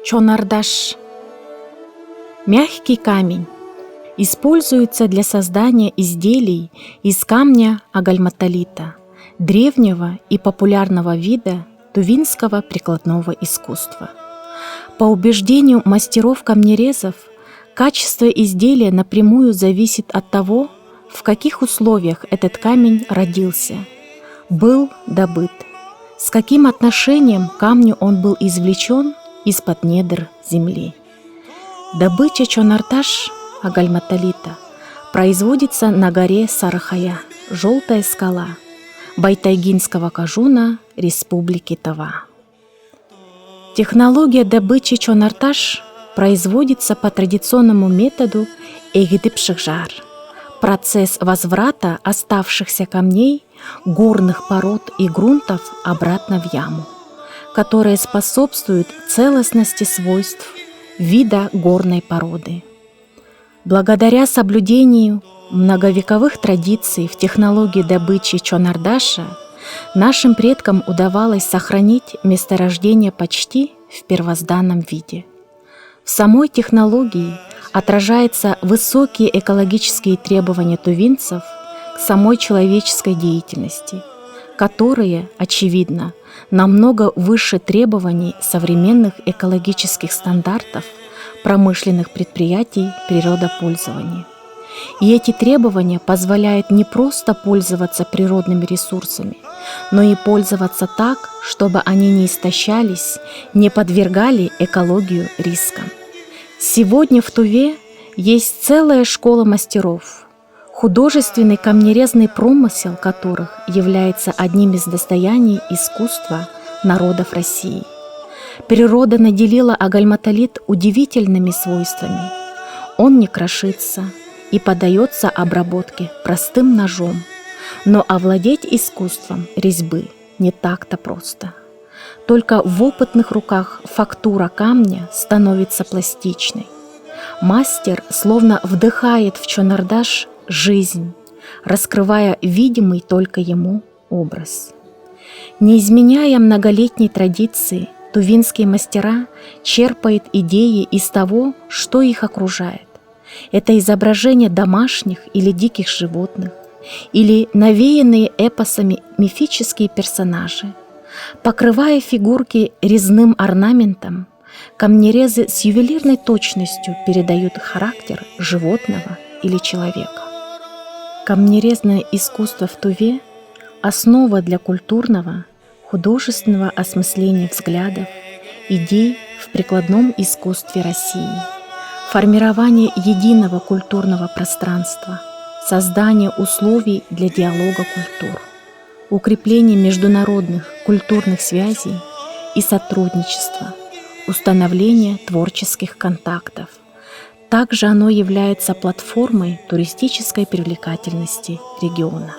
Чонардаш. Мягкий камень. Используется для создания изделий из камня агальматолита, древнего и популярного вида тувинского прикладного искусства. По убеждению мастеров-камнерезов, качество изделия напрямую зависит от того, в каких условиях этот камень родился, был добыт, с каким отношением к камню он был извлечен из-под недр земли. Добыча чонарташ агальматолита производится на горе Сарахая, Желтая скала, Байтайгинского кажуна Республики Тыва. Технология добычи чонарташ производится по традиционному методу эгидипшихжар, процесс возврата оставшихся камней, горных пород и грунтов обратно в яму, которая способствует целостности свойств вида горной породы. Благодаря соблюдению многовековых традиций в технологии добычи чонардаша нашим предкам удавалось сохранить месторождение почти в первозданном виде. В самой технологии отражаются высокие экологические требования тувинцев к самой человеческой деятельности, которые, очевидно, намного выше требований современных экологических стандартов промышленных предприятий природопользования. И эти требования позволяют не просто пользоваться природными ресурсами, но и пользоваться так, чтобы они не истощались, не подвергали экологию рискам. Сегодня в Туве есть целая школа мастеров, художественный камнерезный промысел которых является одним из достояний искусства народов России. Природа наделила агальматолит удивительными свойствами. Он не крошится и поддается обработке простым ножом, но овладеть искусством резьбы не так-то просто. Только в опытных руках фактура камня становится пластичной. Мастер словно вдыхает в чонардаш жизнь, раскрывая видимый только ему образ. Не изменяя многолетней традиции, тувинские мастера черпают идеи из того, что их окружает. Это изображения домашних или диких животных, или навеянные эпосами мифические персонажи. Покрывая фигурки резным орнаментом, камнерезы с ювелирной точностью передают характер животного или человека. Камнерезное искусство в Туве – основа для культурного, художественного осмысления взглядов, идей в прикладном искусстве России, формирование единого культурного пространства, создание условий для диалога культур, укрепление международных культурных связей и сотрудничества, установление творческих контактов. Также оно является платформой туристической привлекательности региона.